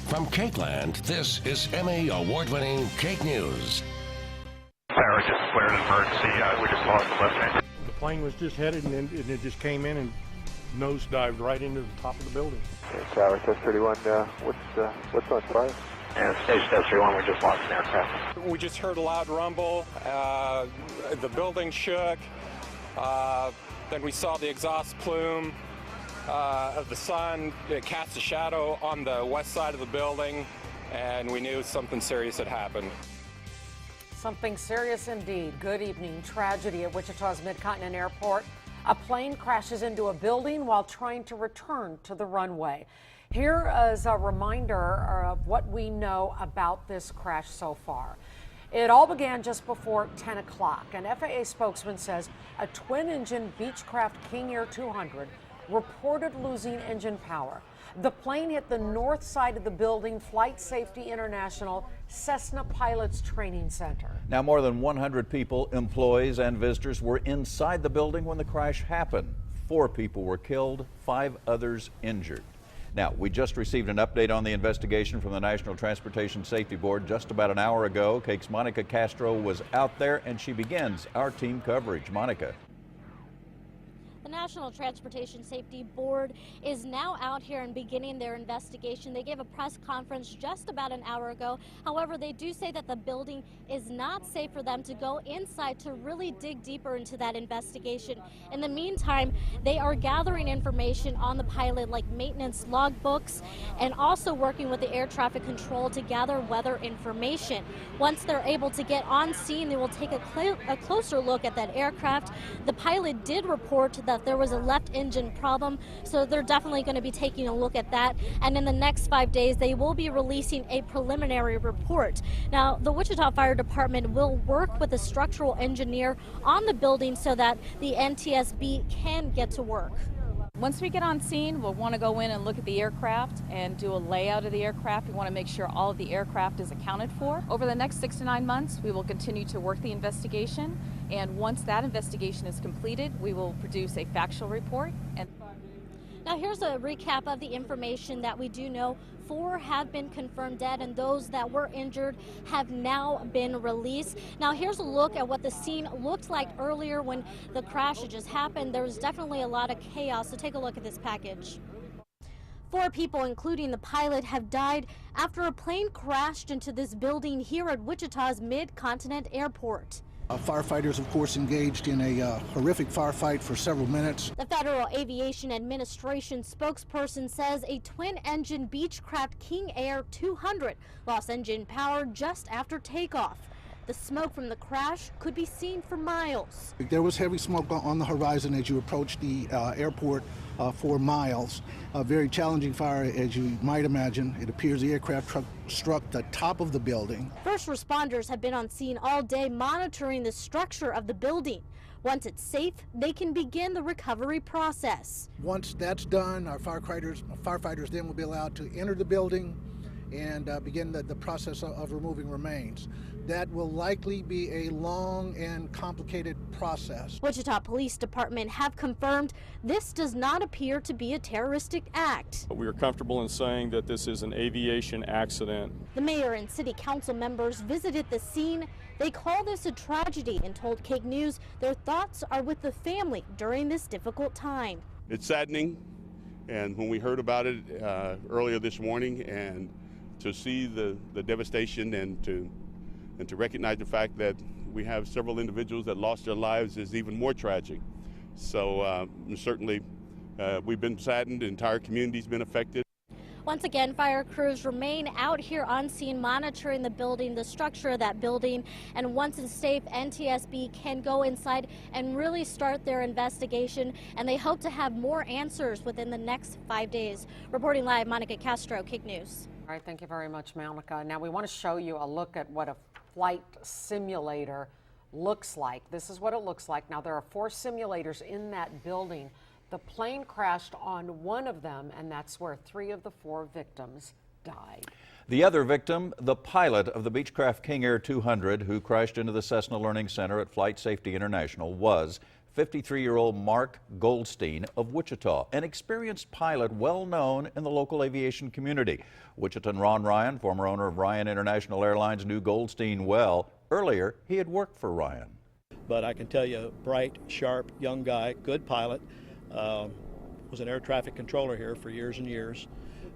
From Cakeland, this is Emmy award-winning Cake News. Tower just declared an emergency. We just lost the lieutenant. The plane was just headed and it just came in and nosedived right into the top of the building. Tower test 31, what's on fire? And stage test 31, we just lost an aircraft. We just heard a loud rumble. The building shook. Then we saw the exhaust plume of the sun. It cast a shadow on the west side of the building, and we knew something serious had happened. Something serious indeed. Good evening. Tragedy at Wichita's Mid-Continent Airport. A plane crashes into a building while trying to return to the runway. Here is a reminder of what we know about this crash so far. It all began just before 10 o'clock. An FAA spokesman says a twin-engine Beechcraft King Air 200 reported losing engine power. The plane hit the north side of the building, Flight Safety International Cessna Pilots Training Center. Now, more than 100 people, employees and visitors were inside the building when the crash happened. 4 people were killed, 5 others injured. Now, we just received an update on the investigation from the National Transportation Safety Board just about an hour ago. KAKE's Monica Castro was out there, and she begins our team coverage. Monica. The National Transportation Safety Board is now out here and beginning their investigation. They gave a press conference just about an hour ago. However, they do say that the building is not safe for them to go inside to really dig deeper into that investigation. In the meantime, they are gathering information on the pilot, like maintenance logbooks, and also working with the air traffic control to gather weather information. Once they're able to get on scene, they will take a closer look at that aircraft. The pilot did report that there was a left engine problem, so they're definitely going to be taking a look at that. And in the next 5 days, they will be releasing a preliminary report. Now, the Wichita Fire Department will work with a structural engineer on the building so that the NTSB can get to work. Once we get on scene, we'll want to go in and look at the aircraft and do a layout of the aircraft. We want to make sure all of the aircraft is accounted for. Over the next 6 to 9 months, we will continue to work the investigation. And once that investigation is completed, we will produce a factual report. Now here's a recap of the information that we do know. 4 have been confirmed dead, and those that were injured have now been released. Now here's a look at what the scene looked like earlier when the crash had just happened. There was definitely a lot of chaos, so take a look at this package. 4 people, including the pilot, have died after a plane crashed into this building here at Wichita's Mid-Continent Airport. Firefighters, of course, engaged in a horrific firefight for several minutes. The Federal Aviation Administration spokesperson says a twin-engine Beechcraft King Air 200 lost engine power just after takeoff. The smoke from the crash could be seen for miles. There was heavy smoke on the horizon as you approached the airport for miles. A very challenging fire, as you might imagine. It appears the aircraft struck the top of the building. First responders have been on scene all day monitoring the structure of the building. Once it's safe, they can begin the recovery process. Once that's done, our firefighters then will be allowed to enter the building and begin the process of removing remains. That will likely be a long and complicated process. Wichita Police Department have confirmed this does not appear to be a terroristic act. We are comfortable in saying that this is an aviation accident. The mayor and city council members visited the scene. They call this a tragedy and told KAKE News their thoughts are with the family during this difficult time. It's saddening, and when we heard about it earlier this morning, and to see the devastation and to recognize the fact that we have several individuals that lost their lives is even more tragic. So certainly we've been saddened, the entire community's been affected. Once again, fire crews remain out here on scene monitoring the building, the structure of that building, and once it's safe, NTSB can go inside and really start their investigation, and they hope to have more answers within the next 5 days. Reporting live, Monica Castro, KAKE News. All right, thank you very much, Monica. Now we want to show you a look at what a flight simulator looks like. This is what it looks like. Now there are 4 simulators in that building. The plane crashed on one of them, and that's where 3 of the 4 victims died. The other victim, the pilot of the Beechcraft King Air 200, who crashed into the Cessna Learning Center at Flight Safety International, was 53-year-old Mark Goldstein of Wichita, an experienced pilot well known in the local aviation community. Wichitan Ron Ryan, former owner of Ryan International Airlines, knew Goldstein well. Earlier, he had worked for Ryan. But I can tell you, bright, sharp, young guy, good pilot, was an air traffic controller here for years and years,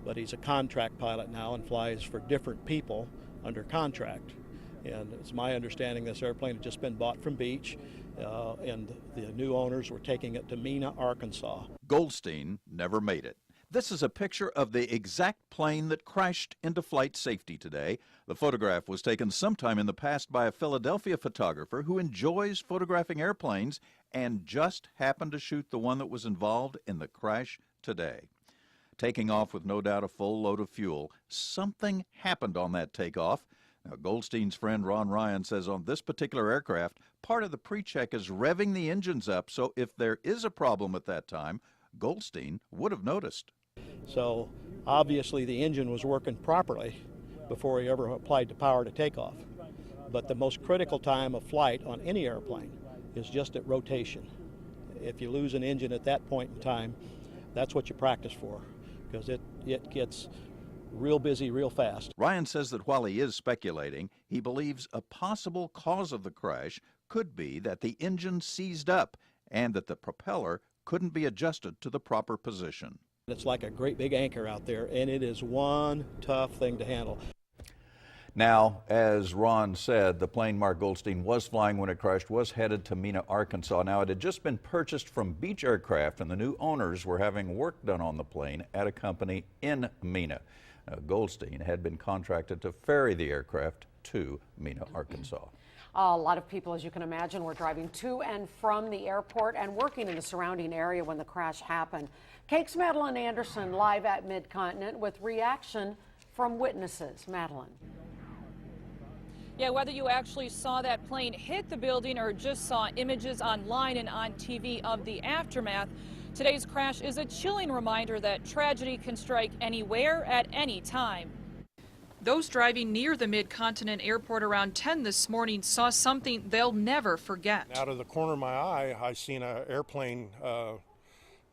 but he's a contract pilot now and flies for different people under contract. And it's my understanding this airplane had just been bought from Beach, and the new owners were taking it to Mena, Arkansas. Goldstein never made it. This is a picture of the exact plane that crashed into flight safety today. The photograph was taken sometime in the past by a Philadelphia photographer who enjoys photographing airplanes and just happened to shoot the one that was involved in the crash today. Taking off with no doubt a full load of fuel, something happened on that takeoff. Now, Goldstein's friend Ron Ryan says on this particular aircraft, part of the pre-check is revving the engines up, so if there is a problem at that time, Goldstein would have noticed. So obviously the engine was working properly before he ever applied the power to takeoff. But the most critical time of flight on any airplane is just at rotation. If you lose an engine at that point in time, that's what you practice for, because it gets real busy real fast. Ryan says that while he is speculating, he believes a possible cause of the crash could be that the engine seized up and that the propeller couldn't be adjusted to the proper position. It's like a great big anchor out there, and it is one tough thing to handle. Now, as Ron said, the plane Mark Goldstein was flying when it crashed was headed to Mena, Arkansas. Now, it had just been purchased from Beach Aircraft, and the new owners were having work done on the plane at a company in Mena. Goldstein had been contracted to ferry the aircraft to Mena, Arkansas. A lot of people, as you can imagine, were driving to and from the airport and working in the surrounding area when the crash happened. KAKE's Madeline Anderson live at Mid-Continent with reaction from witnesses. Madeline. Yeah, whether you actually saw that plane hit the building or just saw images online and on TV of the aftermath, today's crash is a chilling reminder that tragedy can strike anywhere at any time. Those driving near the Mid-Continent airport around 10 this morning saw something they'll never forget. Out of the corner of my eye, I seen an airplane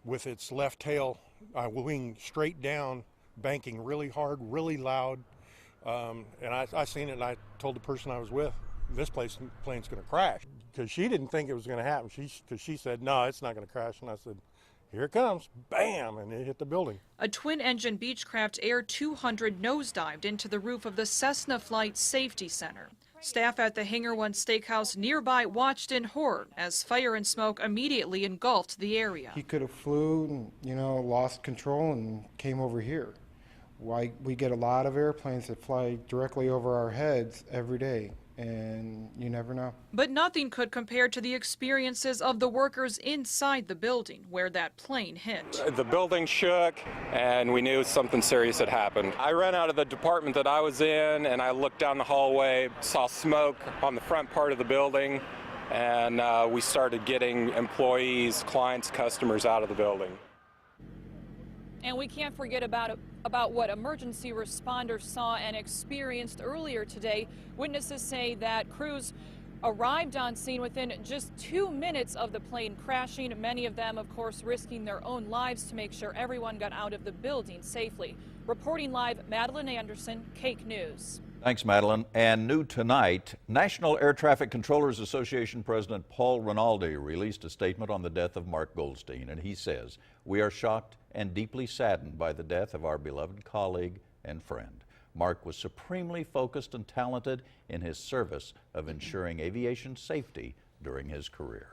with its left tail wing straight down, banking really hard, really loud. And I seen it, and I told the person I was with, this plane's going to crash. Because she didn't think it was going to happen. Because she said, no, it's not going to crash. And I said, here it comes, bam, and it hit the building. A twin-engine Beechcraft Air 200 nosedived into the roof of the Cessna Flight Safety Center. Staff at the Hangar One Steakhouse nearby watched in horror as fire and smoke immediately engulfed the area. He could have flew and, lost control and came over here. We get a lot of airplanes that fly directly over our heads every day, and you never know. But nothing could compare to the experiences of the workers inside the building where that plane hit. The building shook, and we knew something serious had happened. I ran out of the department that I was in, and I looked down the hallway, saw smoke on the front part of the building, and we started getting employees, clients, customers out of the building. And we can't forget about what emergency responders saw and experienced earlier today. Witnesses say that crews arrived on scene within just 2 minutes of the plane crashing, many of them, of course, risking their own lives to make sure everyone got out of the building safely. Reporting live, Madeline Anderson, KAKE News. Thanks, Madeline. And new tonight, National Air Traffic Controllers Association President Paul Rinaldi released a statement on the death of Mark Goldstein, and he says, "We are shocked and deeply saddened by the death of our beloved colleague and friend. Mark was supremely focused and talented in his service of ensuring aviation safety during his career."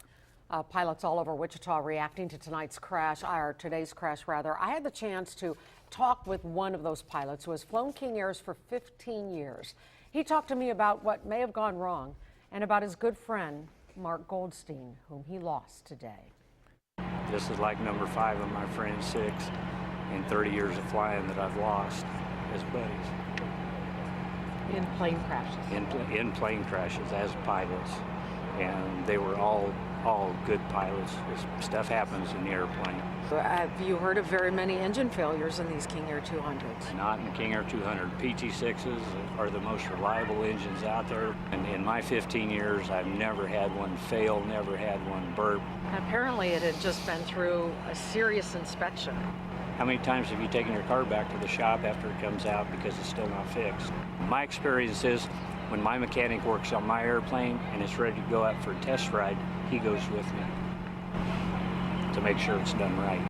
Pilots all over Wichita reacting to today's crash. I had the chance to talk with one of those pilots who has flown King Airs for 15 years. He talked to me about what may have gone wrong and about his good friend, Mark Goldstein, whom he lost today. This is like number 5 of my friend's 6 in 30 years of flying that I've lost as buddies. In plane crashes? In plane crashes as pilots. And they were all all good pilots. Stuff happens in the airplane. Have you heard of very many engine failures in these King Air 200s? Not in King Air 200. PT6s are the most reliable engines out there. And in my 15 years, I've never had one fail, never had one burp. Apparently it had just been through a serious inspection. How many times have you taken your car back to the shop after it comes out because it's still not fixed? My experience is when my mechanic works on my airplane and it's ready to go out for a test ride, he goes with me to make sure it's done right.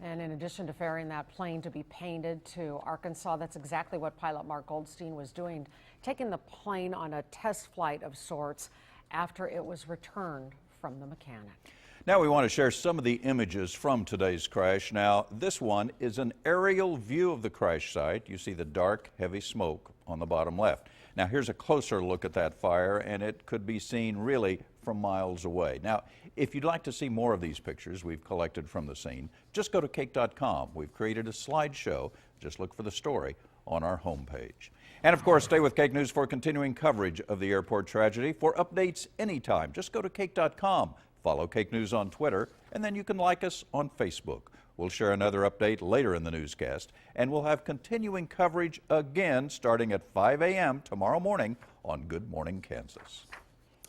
And in addition to ferrying that plane to be painted to Arkansas, that's exactly what pilot Mark Goldstein was doing, taking the plane on a test flight of sorts after it was returned from the mechanic. Now we want to share some of the images from today's crash. Now, this one is an aerial view of the crash site. You see the dark, heavy smoke on the bottom left. Now, here's a closer look at that fire, and it could be seen really from miles away. Now, if you'd like to see more of these pictures we've collected from the scene, just go to KAKE.com. We've created a slideshow. Just look for the story on our homepage. And of course, stay with KAKE News for continuing coverage of the airport tragedy. For updates anytime, just go to KAKE.com. Follow KAKE News on Twitter, and then you can like us on Facebook. We'll share another update later in the newscast, and we'll have continuing coverage again starting at 5 a.m. tomorrow morning on Good Morning Kansas.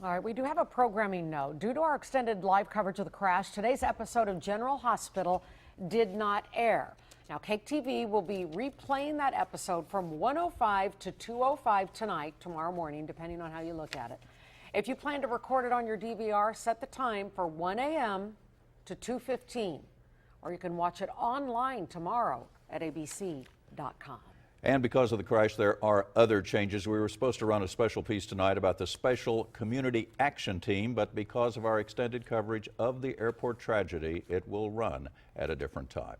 All right, we do have a programming note. Due to our extended live coverage of the crash, today's episode of General Hospital did not air. Now, KAKE TV will be replaying that episode from 1:05 to 2:05 tonight, tomorrow morning, depending on how you look at it. If you plan to record it on your DVR, set the time for 1 a.m. to 2:15, or you can watch it online tomorrow at abc.com. And because of the crash, there are other changes. We were supposed to run a special piece tonight about the Special Community Action Team, but because of our extended coverage of the airport tragedy, it will run at a different time.